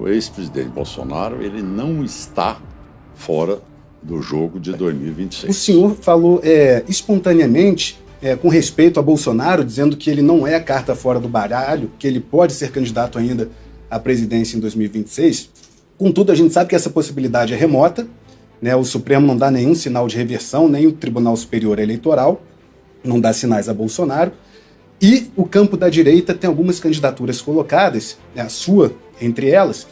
O ex-presidente Bolsonaro, ele não está fora do jogo de 2026. O senhor falou espontaneamente, com respeito a Bolsonaro, dizendo que ele não é a carta fora do baralho, que ele pode ser candidato ainda à presidência em 2026. Contudo, a gente sabe que essa possibilidade é remota, né? O Supremo não dá nenhum sinal de reversão, nem o Tribunal Superior Eleitoral não dá sinais a Bolsonaro. E o campo da direita tem algumas candidaturas colocadas, a sua entre elas,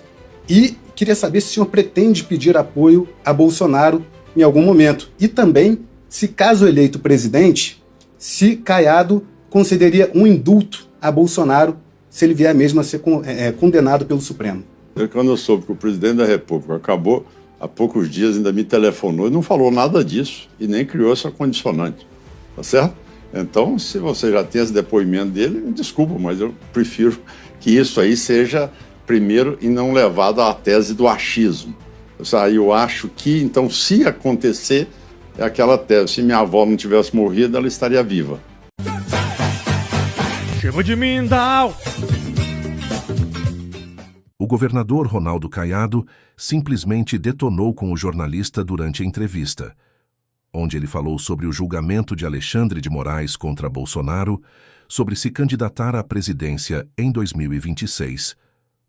e queria saber se o senhor pretende pedir apoio a Bolsonaro em algum momento. E também, se caso eleito presidente, se Caiado concederia um indulto a Bolsonaro se ele vier mesmo a ser condenado pelo Supremo. Quando eu soube que o presidente da República acabou, há poucos dias ainda me telefonou e não falou nada disso, e nem criou essa condicionante, tá certo? Então, se você já tem esse depoimento dele, desculpa, mas eu prefiro que isso aí seja primeiro e não levado à tese do achismo. Eu acho que, então, se acontecer, é aquela tese, se minha avó não tivesse morrido, ela estaria viva. Chama de Mindau! O governador Ronaldo Caiado simplesmente detonou com o jornalista durante a entrevista, onde ele falou sobre o julgamento de Alexandre de Moraes contra Bolsonaro, sobre se candidatar à presidência em 2026,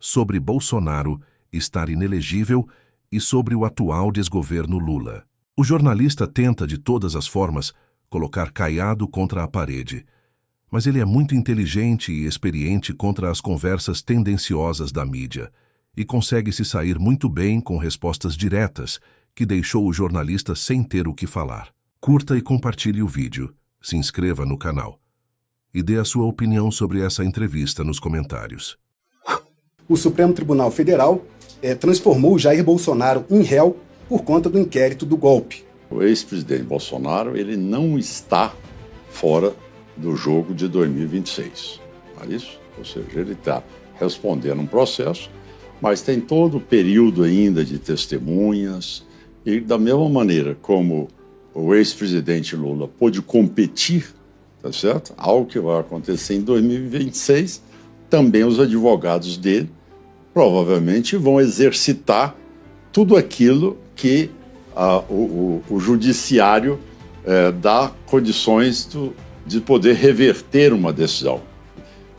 sobre Bolsonaro estar inelegível e sobre o atual desgoverno Lula. O jornalista tenta, de todas as formas, colocar Caiado contra a parede, mas ele é muito inteligente e experiente contra as conversas tendenciosas da mídia e consegue se sair muito bem com respostas diretas que deixou o jornalista sem ter o que falar. Curta e compartilhe o vídeo, se inscreva no canal e dê a sua opinião sobre essa entrevista nos comentários. O Supremo Tribunal Federal transformou Jair Bolsonaro em réu por conta do inquérito do golpe. O ex-presidente Bolsonaro, ele não está fora do jogo de 2026. É isso? Ou seja, ele está respondendo um processo, mas tem todo o período ainda de testemunhas, e da mesma maneira como o ex-presidente Lula pôde competir, tá certo? Algo que vai acontecer em 2026, também os advogados dele provavelmente vão exercitar tudo aquilo que o judiciário dá condições de poder reverter uma decisão.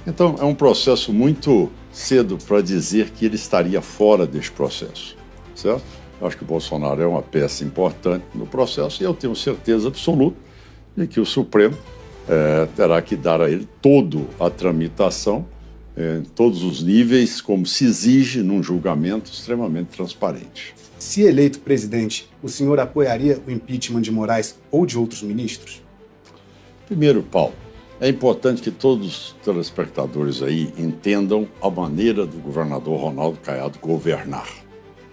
Então, é um processo muito cedo para dizer que ele estaria fora deste processo, certo? Eu acho que o Bolsonaro é uma peça importante no processo e eu tenho certeza absoluta de que o Supremo terá que dar a ele toda a tramitação, em todos os níveis, como se exige num julgamento extremamente transparente. Se eleito presidente, o senhor apoiaria o impeachment de Moraes ou de outros ministros? Primeiro, Paulo, é importante que todos os telespectadores aí entendam a maneira do governador Ronaldo Caiado governar.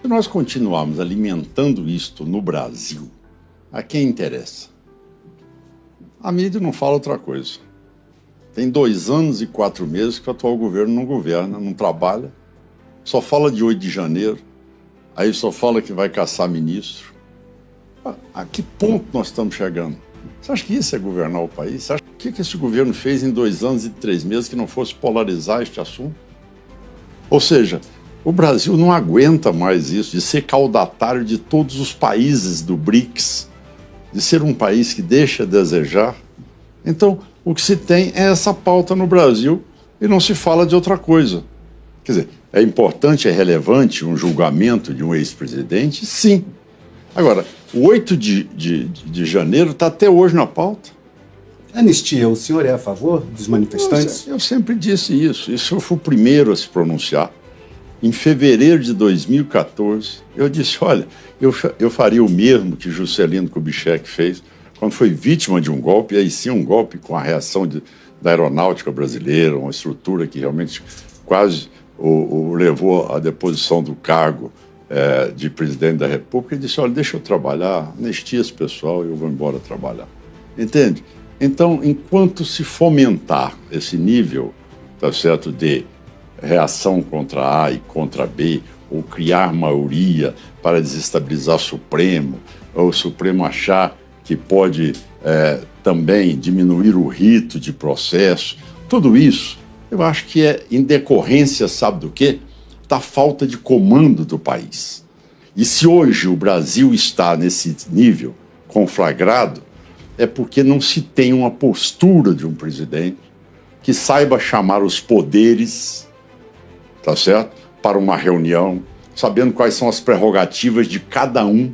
Se nós continuarmos alimentando isto no Brasil, a quem interessa? A mídia não fala outra coisa. Tem 2 anos e 4 meses que o atual governo não governa, não trabalha, só fala de 8 de janeiro, aí só fala que vai caçar ministro. A que ponto nós estamos chegando? Você acha que isso é governar o país? Você acha que esse governo fez em 2 anos e 3 meses que não fosse polarizar este assunto? Ou seja, o Brasil não aguenta mais isso, de ser caudatário de todos os países do BRICS, de ser um país que deixa a desejar. Então, o que se tem é essa pauta no Brasil e não se fala de outra coisa. Quer dizer, é importante, é relevante um julgamento de um ex-presidente? Sim. Agora, o 8 de janeiro está até hoje na pauta. Anistia, o senhor é a favor dos manifestantes? Eu sempre disse isso. Isso eu fui o primeiro a se pronunciar. Em fevereiro de 2014, eu disse, olha, eu faria o mesmo que Juscelino Kubitschek fez quando foi vítima de um golpe, e aí sim um golpe com a reação da aeronáutica brasileira, uma estrutura que realmente quase o levou à deposição do cargo de presidente da República, e disse, olha, deixa eu trabalhar, anistia esse pessoal e eu vou embora trabalhar. Entende? Então, enquanto se fomentar esse nível, tá certo, de reação contra A e contra B, ou criar maioria para desestabilizar o Supremo, ou o Supremo achar que pode também diminuir o rito de processo, tudo isso, eu acho que é em decorrência, sabe do quê? da falta de comando do país. E se hoje o Brasil está nesse nível conflagrado, é porque não se tem uma postura de um presidente que saiba chamar os poderes, tá certo? Para uma reunião, sabendo quais são as prerrogativas de cada um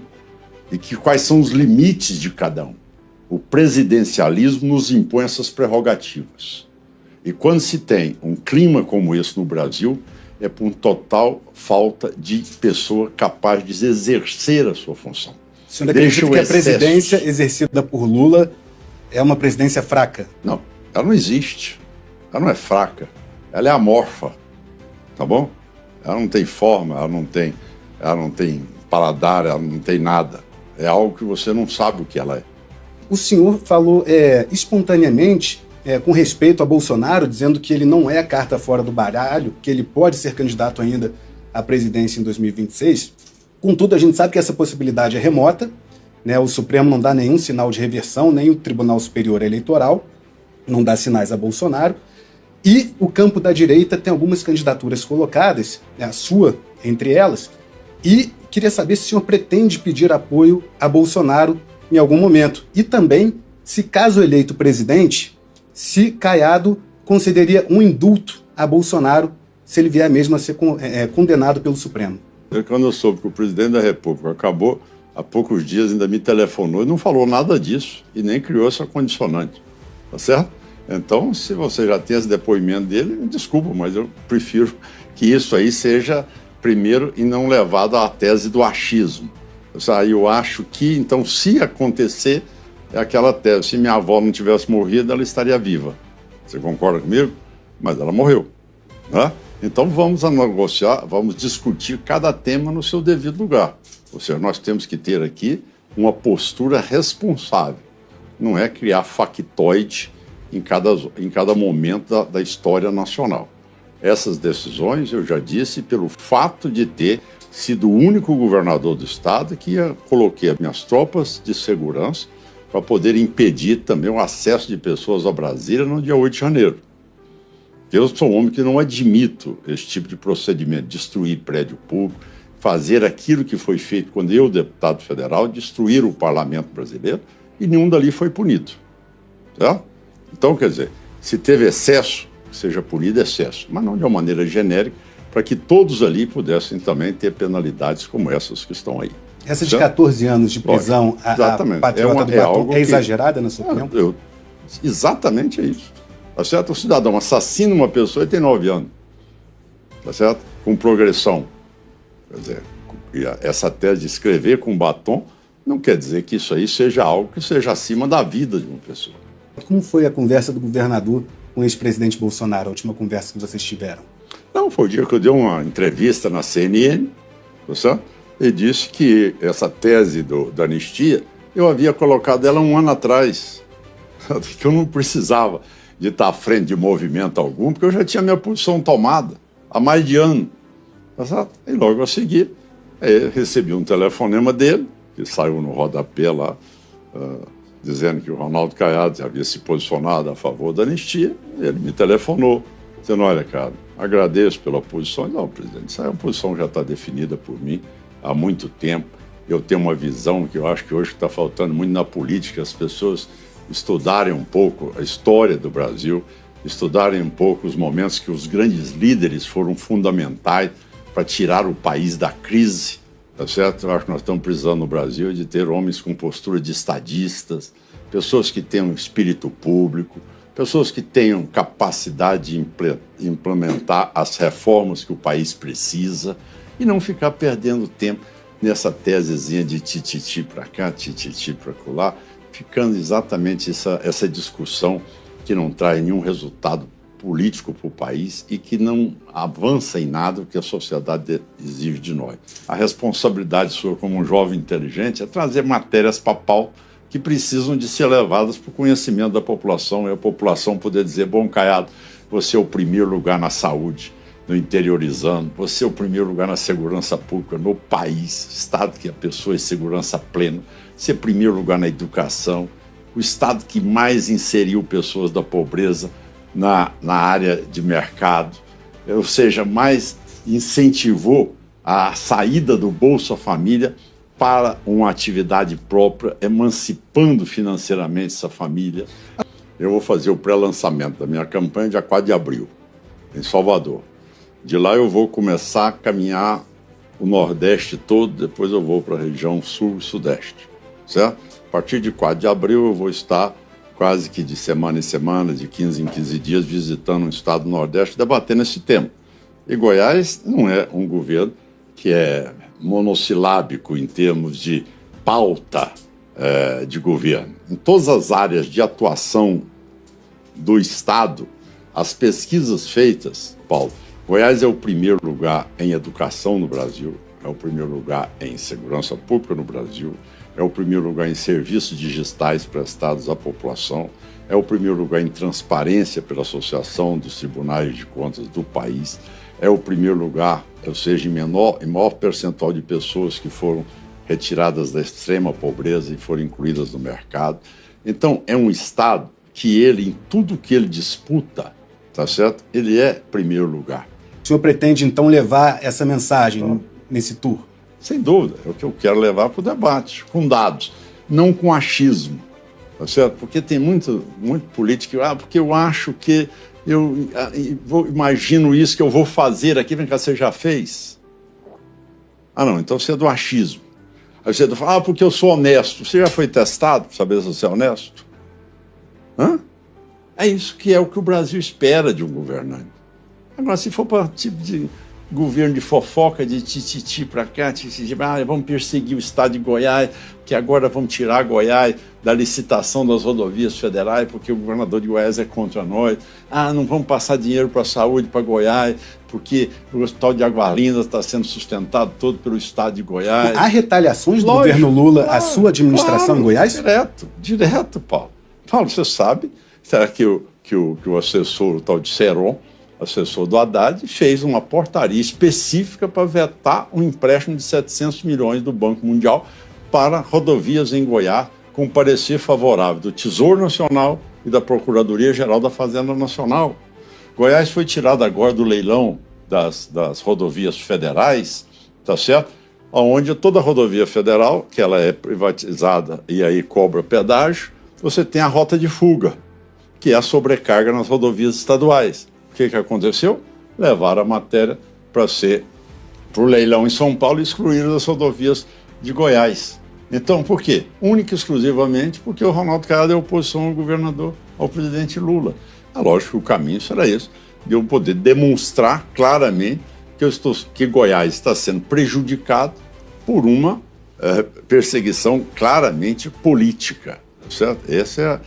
e quais são os limites de cada um. O presidencialismo nos impõe essas prerrogativas. E quando se tem um clima como esse no Brasil, é por total falta de pessoa capaz de exercer a sua função. O senhor acredita que a presidência exercida por Lula é uma presidência fraca? Não, ela não existe. Ela não é fraca. Ela é amorfa, tá bom? Ela não tem forma, ela não tem paladar, ela não tem nada. É algo que você não sabe o que ela é. O senhor falou espontaneamente, com respeito a Bolsonaro, dizendo que ele não é a carta fora do baralho, que ele pode ser candidato ainda à presidência em 2026. Contudo, a gente sabe que essa possibilidade é remota, né? O Supremo não dá nenhum sinal de reversão, nem o Tribunal Superior Eleitoral não dá sinais a Bolsonaro. E o campo da direita tem algumas candidaturas colocadas, né, a sua entre elas, e queria saber se o senhor pretende pedir apoio a Bolsonaro em algum momento. E também, se caso eleito presidente, se Caiado concederia um indulto a Bolsonaro se ele vier mesmo a ser condenado pelo Supremo. Quando eu soube que o presidente da República acabou, há poucos dias ainda me telefonou e não falou nada disso, e nem criou essa condicionante, tá certo? Então, se você já tem esse depoimento dele, desculpa, mas eu prefiro que isso aí seja primeiro e não levado à tese do achismo. Eu acho que, então, se acontecer, é aquela tese, se minha avó não tivesse morrido, ela estaria viva. Você concorda comigo? Mas ela morreu, né? Então vamos negociar, vamos discutir cada tema no seu devido lugar. Ou seja, nós temos que ter aqui uma postura responsável. Não é criar factoide em cada momento da história nacional. Essas decisões, eu já disse, pelo fato de ter sido o único governador do estado que coloquei as minhas tropas de segurança para poder impedir também o acesso de pessoas a Brasília no dia 8 de janeiro. Eu sou um homem que não admito esse tipo de procedimento, destruir prédio público, fazer aquilo que foi feito quando eu, deputado federal, destruir o parlamento brasileiro, e nenhum dali foi punido. Certo? Então, quer dizer, se teve excesso, seja punido excesso, mas não de uma maneira genérica, para que todos ali pudessem também ter penalidades como essas que estão aí. Essa de 14 anos de prisão, a patriota do batom, é exagerada na sua opinião? Exatamente é isso. Tá certo? O cidadão assassina uma pessoa e tem 9 anos. Tá certo? Com progressão. Quer dizer, essa tese de escrever com batom não quer dizer que isso aí seja algo que seja acima da vida de uma pessoa. Como foi a conversa do governador com o ex-presidente Bolsonaro, a última conversa que vocês tiveram? Não, foi o dia que eu dei uma entrevista na CNN, tá certo? E disse que essa tese da anistia, eu havia colocado ela 1 ano atrás, que eu não precisava de estar à frente de movimento algum, porque eu já tinha minha posição tomada há mais de ano. Tá certo? E logo a seguir, recebi um telefonema dele, que saiu no rodapé lá, dizendo que o Ronaldo Caiado já havia se posicionado a favor da anistia. Ele me telefonou, dizendo, olha, cara, agradeço pela posição. Não, presidente, essa posição já está definida por mim há muito tempo. Eu tenho uma visão que eu acho que hoje está faltando muito na política, as pessoas estudarem um pouco a história do Brasil, estudarem um pouco os momentos que os grandes líderes foram fundamentais para tirar o país da crise, tá certo? Eu acho que nós estamos precisando no Brasil de ter homens com postura de estadistas, pessoas que tenham espírito público, pessoas que tenham capacidade de implementar as reformas que o país precisa e não ficar perdendo tempo nessa tesezinha de tititi para cá, tititi para lá, ficando exatamente essa discussão que não traz nenhum resultado político para o país e que não avança em nada o que a sociedade exige de nós. A responsabilidade sua como um jovem inteligente é trazer matérias para a pauta que precisam de ser levadas para o conhecimento da população e a população poder dizer, bom, Caiado, você é o primeiro lugar na saúde, no interiorizando, você é o primeiro lugar na segurança pública no país, estado que a pessoa é segurança plena, você é o primeiro lugar na educação, o estado que mais inseriu pessoas da pobreza na área de mercado, ou seja, mais incentivou a saída do Bolsa Família para uma atividade própria, emancipando financeiramente essa família. Eu vou fazer o pré-lançamento da minha campanha dia 4 de abril, em Salvador. De lá eu vou começar a caminhar o Nordeste todo, depois eu vou para a região Sul e Sudeste, certo? A partir de 4 de abril eu vou estar quase que de semana em semana, de 15 em 15 dias, visitando o estado do Nordeste, debatendo esse tema. E Goiás não é um governo que é monossilábico em termos de pauta de governo. Em todas as áreas de atuação do Estado, as pesquisas feitas, Paulo, Goiás é o primeiro lugar em educação no Brasil, é o primeiro lugar em segurança pública no Brasil, é o primeiro lugar em serviços digitais prestados à população, é o primeiro lugar em transparência pela Associação dos Tribunais de Contas do país, é o primeiro lugar, ou seja, em maior percentual de pessoas que foram retiradas da extrema pobreza e foram incluídas no mercado. Então, é um Estado que ele, em tudo que ele disputa, tá certo? Ele é primeiro lugar. O senhor pretende, então, levar essa mensagem nesse tour? Sem dúvida, é o que eu quero levar para o debate, com dados, não com achismo, tá certo? Porque tem muito político, porque eu acho que imagino isso que eu vou fazer aqui, vem cá, você já fez? Não, então você é do achismo. Aí você fala, porque eu sou honesto. Você já foi testado para saber se você é honesto? É isso que é o que o Brasil espera de um governante. Agora, se for para tipo de governo de fofoca, de tititi para cá, vamos perseguir o estado de Goiás, que agora vamos tirar Goiás da licitação das rodovias federais, porque o governador de Goiás é contra nós. Não vamos passar dinheiro para a saúde, para Goiás, porque o hospital de Água Linda está sendo sustentado todo pelo estado de Goiás. Há retaliações do governo Lula à sua administração em Goiás? Direto, Paulo. Paulo, você sabe, será que o assessor, o tal de Seron, assessor do Haddad, fez uma portaria específica para vetar um empréstimo de 700 milhões do Banco Mundial para rodovias em Goiás, com parecer favorável do Tesouro Nacional e da Procuradoria-Geral da Fazenda Nacional. Goiás foi tirado agora do leilão das rodovias federais, tá certo? Onde toda rodovia federal, que ela é privatizada e aí cobra pedágio, você tem a rota de fuga, que é a sobrecarga nas rodovias estaduais. O que aconteceu? Levaram a matéria para o leilão em São Paulo e excluíram as rodovias de Goiás. Então, por quê? Única e exclusivamente porque o Ronaldo Caiado é oposição ao governador, ao presidente Lula. É lógico que o caminho será esse, de eu poder demonstrar claramente que Goiás está sendo prejudicado por uma perseguição claramente política, certo? Esse é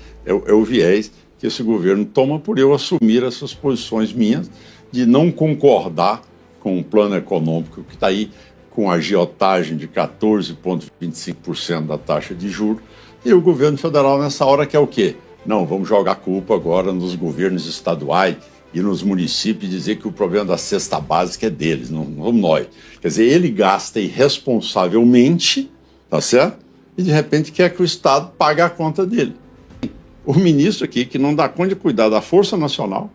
o viés que esse governo toma por eu assumir essas posições minhas de não concordar com o plano econômico que está aí com a agiotagem de 14,25% da taxa de juros, e o governo federal nessa hora quer o quê? Não, vamos jogar culpa agora nos governos estaduais e nos municípios e dizer que o problema da cesta básica é deles, não nós. Quer dizer, ele gasta irresponsavelmente, tá certo? E de repente quer que o Estado pague a conta dele. O ministro aqui, que não dá conta de cuidar da Força Nacional,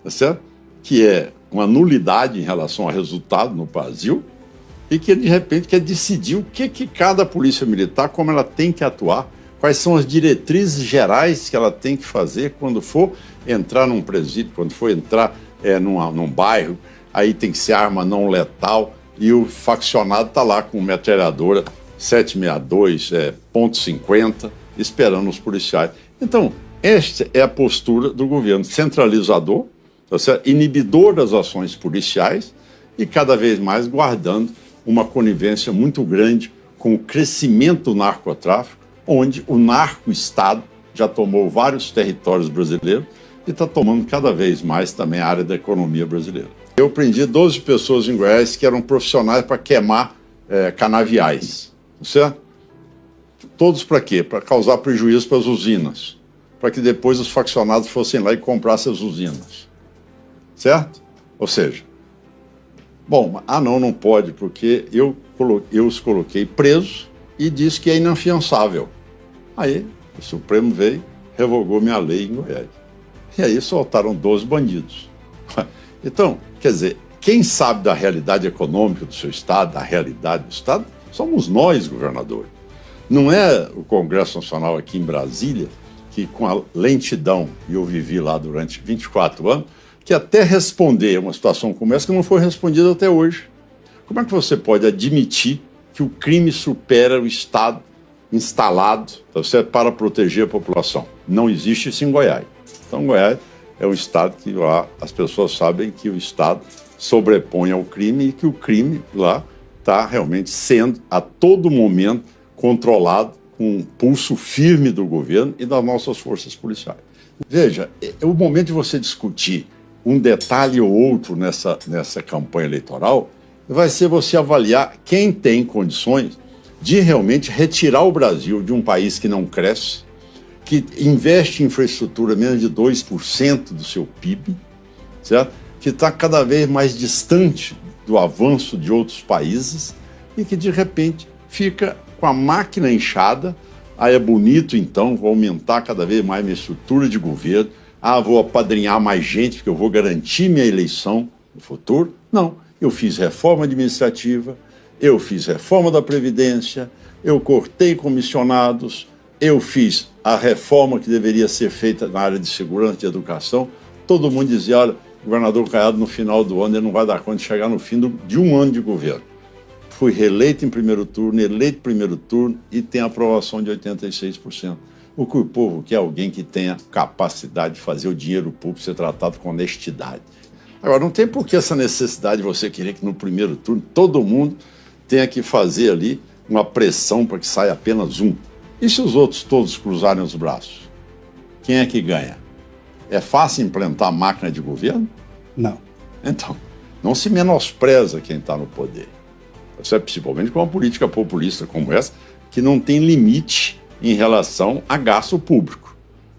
tá certo? Que é uma nulidade em relação ao resultado no Brasil, e que de repente quer decidir o que cada polícia militar, como ela tem que atuar, quais são as diretrizes gerais que ela tem que fazer quando for entrar num presídio, quando for entrar num bairro, aí tem que ser arma não letal, e o faccionado está lá com metralhadora 762, .50, esperando os policiais. Então, esta é a postura do governo centralizador, tá certo? Inibidor das ações policiais e cada vez mais guardando uma conivência muito grande com o crescimento do narcotráfico, onde o narco-estado já tomou vários territórios brasileiros e está tomando cada vez mais também a área da economia brasileira. Eu prendi 12 pessoas em Goiás que eram profissionais para queimar canaviais, certo? Todos para quê? Para causar prejuízo para as usinas, para que depois os faccionados fossem lá e comprassem as usinas, certo? Ou seja, não pode, porque eu os coloquei presos e disse que é inafiançável. Aí o Supremo veio, revogou minha lei em Goiás. E aí soltaram 12 bandidos. Então, quer dizer, Quem sabe da realidade econômica do seu Estado, da realidade do Estado, somos nós, governadores. Não é o Congresso Nacional aqui em Brasília, que com a lentidão, e eu vivi lá durante 24 anos, que até responder uma situação como essa que não foi respondida até hoje. Como é que você pode admitir que o crime supera o Estado instalado, tá certo, para proteger a população? Não existe isso em Goiás. Então, Goiás é um Estado que lá as pessoas sabem que o Estado sobrepõe ao crime e que o crime lá está realmente sendo, a todo momento, controlado com um pulso firme do governo e das nossas forças policiais. Veja, é o momento de você discutir um detalhe ou outro nessa campanha eleitoral, vai ser você avaliar quem tem condições de realmente retirar o Brasil de um país que não cresce, que investe em infraestrutura menos de 2% do seu PIB, certo? Que está cada vez mais distante do avanço de outros países e que, de repente, fica com a máquina inchada. É bonito, então, vou aumentar cada vez mais minha estrutura de governo, vou apadrinhar mais gente porque eu vou garantir minha eleição no futuro. Não, eu fiz reforma administrativa, eu fiz reforma da Previdência, eu cortei comissionados, eu fiz a reforma que deveria ser feita na área de segurança e de educação. Todo mundo dizia, olha, o governador Caiado, no final do ano, ele não vai dar conta de chegar no fim de um ano de governo. Fui reeleito em primeiro turno, eleito em primeiro turno e tem aprovação de 86%. O que o povo quer é alguém que tenha capacidade de fazer o dinheiro público ser tratado com honestidade. Agora, não tem por que essa necessidade de você querer que no primeiro turno todo mundo tenha que fazer ali uma pressão para que saia apenas um. E se os outros todos cruzarem os braços? Quem é que ganha? É fácil implantar a máquina de governo? Não. Então, não se menospreza quem está no poder. Isso é principalmente com uma política populista como essa, que não tem limite em relação a gasto público.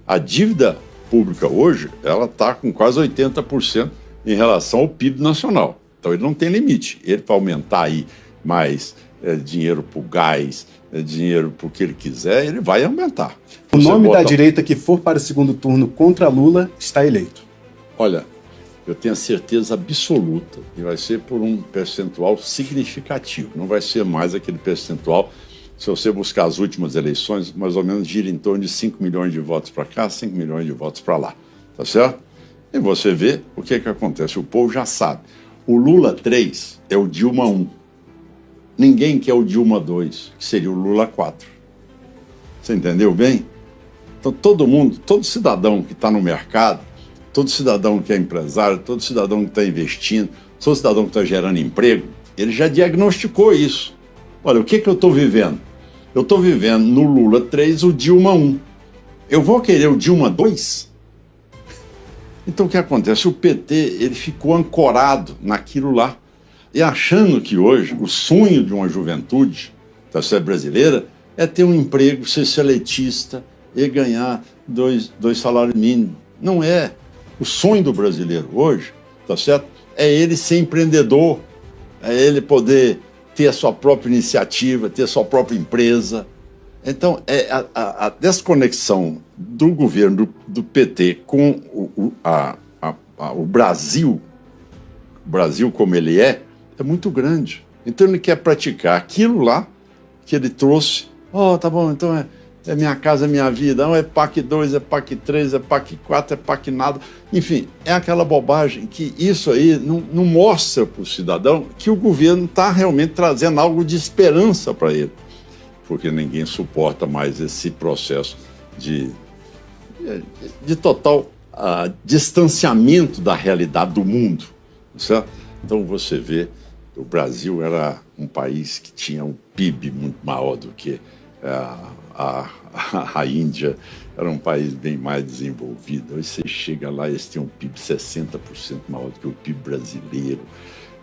A dívida pública hoje, ela está com quase 80% em relação ao PIB nacional. Então, ele não tem limite. Ele, para aumentar aí mais dinheiro para o gás, dinheiro para o que ele quiser, ele vai aumentar. O nome da direita que for para o segundo turno contra Lula está eleito. Olha, eu tenho a certeza absoluta que vai ser por um percentual significativo. Não vai ser mais aquele percentual, se você buscar as últimas eleições, mais ou menos gira em torno de 5 milhões de votos para cá, 5 milhões de votos para lá. Tá certo? E você vê o que acontece. O povo já sabe. O Lula 3 é o Dilma 1. Ninguém quer o Dilma 2, que seria o Lula 4. Você entendeu bem? Então todo mundo, todo cidadão que está no mercado, todo cidadão que é empresário, todo cidadão que está investindo, todo cidadão que está gerando emprego, ele já diagnosticou isso. Olha, o que eu estou vivendo? Eu estou vivendo no Lula 3 o Dilma 1. Eu vou querer o Dilma 2? Então o que acontece? O PT ele ficou ancorado naquilo lá e achando que hoje o sonho de uma juventude brasileira é ter um emprego, ser seletista e ganhar dois salários mínimos. Não é. O sonho do brasileiro hoje, tá certo? É ele ser empreendedor, é ele poder ter a sua própria iniciativa, ter a sua própria empresa. Então, a desconexão do governo do PT com o Brasil como ele é muito grande. Então, ele quer praticar aquilo lá que ele trouxe. Tá bom, então é minha casa, é minha vida. Não, é PAC 2, é PAC 3, é PAC 4, é PAC nada. Enfim, é aquela bobagem que isso aí não mostra para o cidadão que o governo está realmente trazendo algo de esperança para ele. Porque ninguém suporta mais esse processo de total distanciamento da realidade do mundo, certo? Então você vê, o Brasil era um país que tinha um PIB muito maior do que a Índia, era um país bem mais desenvolvido. Hoje você chega lá e eles têm um PIB 60% maior do que o PIB brasileiro.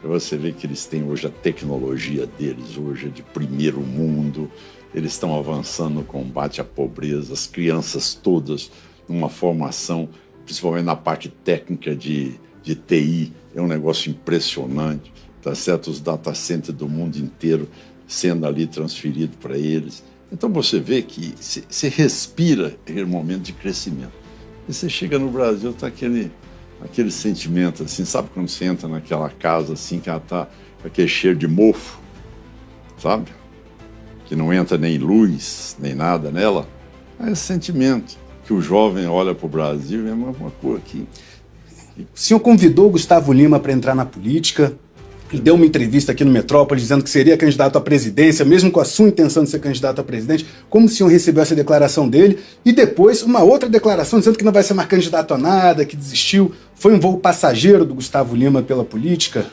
Você vê que eles têm hoje a tecnologia deles, hoje é de primeiro mundo, eles estão avançando no combate à pobreza, as crianças todas numa formação, principalmente na parte técnica de TI, é um negócio impressionante, tá certo? Os data centers do mundo inteiro sendo ali transferido para eles. Então você vê que você respira aquele momento de crescimento. E você chega no Brasil, está aquele aquele sentimento, assim, sabe quando você entra naquela casa, assim, que ela tá com aquele cheiro de mofo, sabe? Que não entra nem luz, nem nada nela. É esse sentimento que o jovem olha para o Brasil e é uma coisa que... O senhor convidou o Gustavo Lima para entrar na política, ele deu uma entrevista aqui no Metrópole dizendo que seria candidato à presidência, mesmo com a sua intenção de ser candidato a presidente. Como o senhor recebeu essa declaração dele? E depois uma outra declaração dizendo que não vai ser mais candidato a nada, que desistiu. Foi um voo passageiro do Gustavo Lima pela política?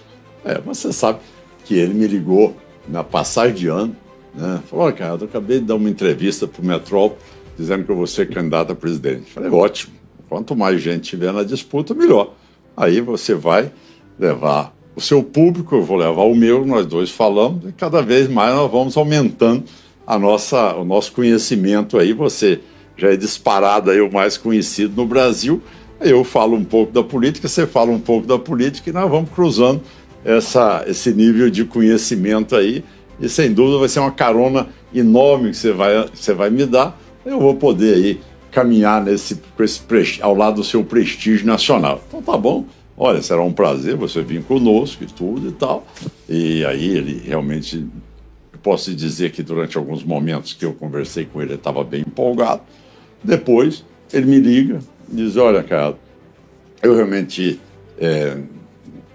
Você sabe que ele me ligou na passagem de ano, né? Falou, cara, eu acabei de dar uma entrevista para o Metrópole dizendo que eu vou ser candidato a presidente. Falei, ótimo, quanto mais gente tiver na disputa, melhor. Aí você vai levar o seu público, eu vou levar o meu, nós dois falamos, e cada vez mais nós vamos aumentando o nosso conhecimento aí. Você já é disparado aí o mais conhecido no Brasil, aí eu falo um pouco da política, você fala um pouco da política e nós vamos cruzando esse nível de conhecimento aí, e sem dúvida vai ser uma carona enorme que você vai me dar. Eu vou poder aí caminhar ao lado do seu prestígio nacional. Então tá bom, olha, será um prazer você vir conosco e tudo e tal. E aí ele realmente, eu posso dizer que durante alguns momentos que eu conversei com ele, ele estava bem empolgado. Depois ele me liga e diz, olha, cara, eu realmente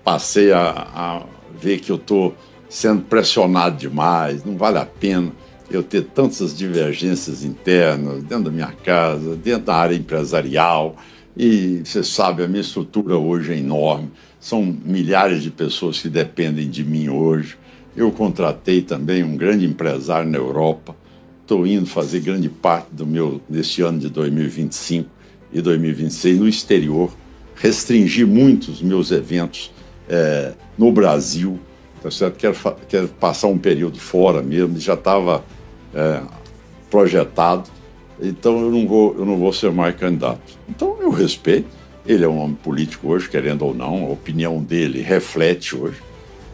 passei a ver que eu estou sendo pressionado demais, não vale a pena eu ter tantas divergências internas dentro da minha casa, dentro da área empresarial, e você sabe, a minha estrutura hoje é enorme, são milhares de pessoas que dependem de mim hoje. Eu contratei também um grande empresário na Europa, estou indo fazer grande parte desse ano de 2025 e 2026 no exterior, restringi muito os meus eventos no Brasil, tá certo? Quero passar um período fora mesmo, já estava projetado, então eu não vou ser mais candidato. Então eu respeito, ele é um homem político hoje, querendo ou não, a opinião dele reflete hoje,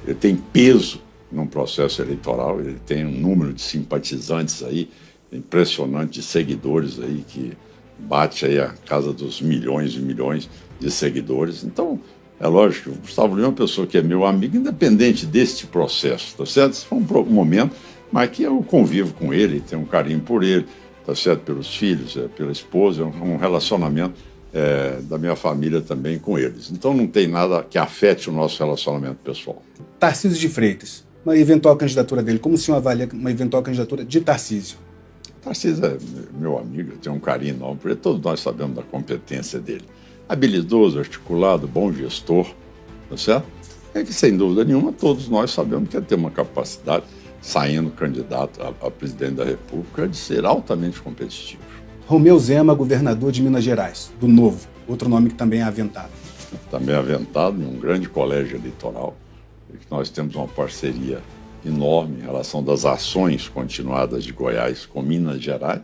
ele tem peso num processo eleitoral, ele tem um número de simpatizantes aí, impressionante, de seguidores aí, que bate aí a casa dos milhões e milhões de seguidores. Então, é lógico, o Gustavo Lima é uma pessoa que é meu amigo, independente deste processo, tá certo? Esse foi um momento, mas que eu convivo com ele, tenho um carinho por ele, tá certo? Pelos filhos, pela esposa, um relacionamento da minha família também com eles. Então não tem nada que afete o nosso relacionamento pessoal. Tarcísio de Freitas, uma eventual candidatura dele, como o senhor avalia uma eventual candidatura de Tarcísio? Tarcísio é meu amigo, eu tenho um carinho enorme por ele, todos nós sabemos da competência dele. Habilidoso, articulado, bom gestor, tá certo? É que, sem dúvida nenhuma, todos nós sabemos que ele tem uma capacidade, saindo candidato a presidente da República, de ser altamente competitivo. Romeu Zema, governador de Minas Gerais, do Novo, outro nome que também é aventado. Também é aventado em um grande colégio eleitoral, e que nós temos uma parceria enorme em relação das ações continuadas de Goiás com Minas Gerais,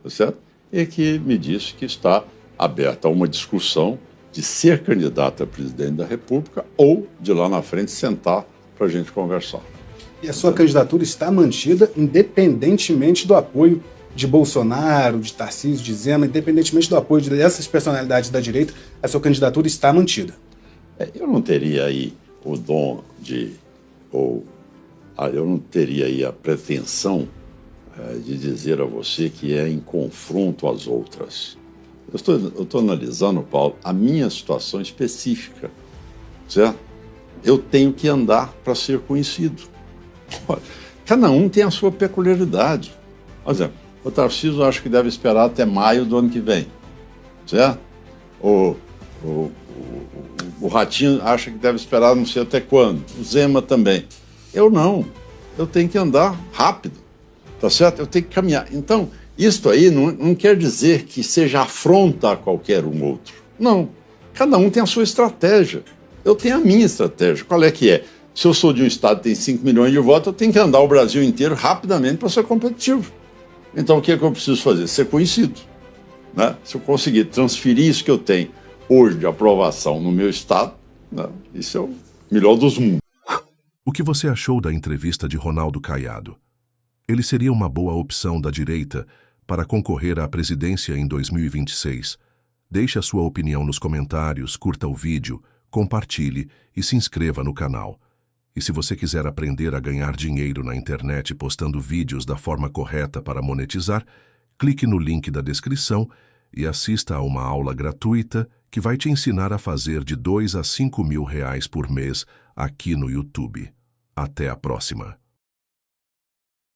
tá certo? E que me disse que está aberta a uma discussão de ser candidato a presidente da República ou de lá na frente sentar para a gente conversar. E a sua candidatura está mantida independentemente do apoio de Bolsonaro, de Tarcísio, de Zema, independentemente do apoio dessas personalidades da direita, a sua candidatura está mantida. Eu não teria aí o dom eu não teria aí a pretensão de dizer a você que é em confronto às outras. Eu estou analisando, Paulo, a minha situação específica, certo? Eu tenho que andar para ser conhecido. Cada um tem a sua peculiaridade. Por exemplo, o Tarcísio acho que deve esperar até maio do ano que vem, certo? O Ratinho acha que deve esperar não sei até quando. O Zema também. Eu não. Eu tenho que andar rápido, tá certo? Eu tenho que caminhar. Então, isto aí não quer dizer que seja afronta a qualquer um outro. Não. Cada um tem a sua estratégia. Eu tenho a minha estratégia. Qual é que é? Se eu sou de um estado que tem 5 milhões de votos, eu tenho que andar o Brasil inteiro rapidamente para ser competitivo. Então, o que é que eu preciso fazer? Ser conhecido, né? Se eu conseguir transferir isso que eu tenho hoje de aprovação no meu estado, né? Isso é o melhor dos mundos. O que você achou da entrevista de Ronaldo Caiado? Ele seria uma boa opção da direita para concorrer à presidência em 2026, Deixe a sua opinião nos comentários, curta o vídeo, compartilhe e se inscreva no canal. E se você quiser aprender a ganhar dinheiro na internet postando vídeos da forma correta para monetizar, clique no link da descrição e assista a uma aula gratuita que vai te ensinar a fazer de R$ 2 a R$ 5.000 por mês aqui no YouTube. Até a próxima!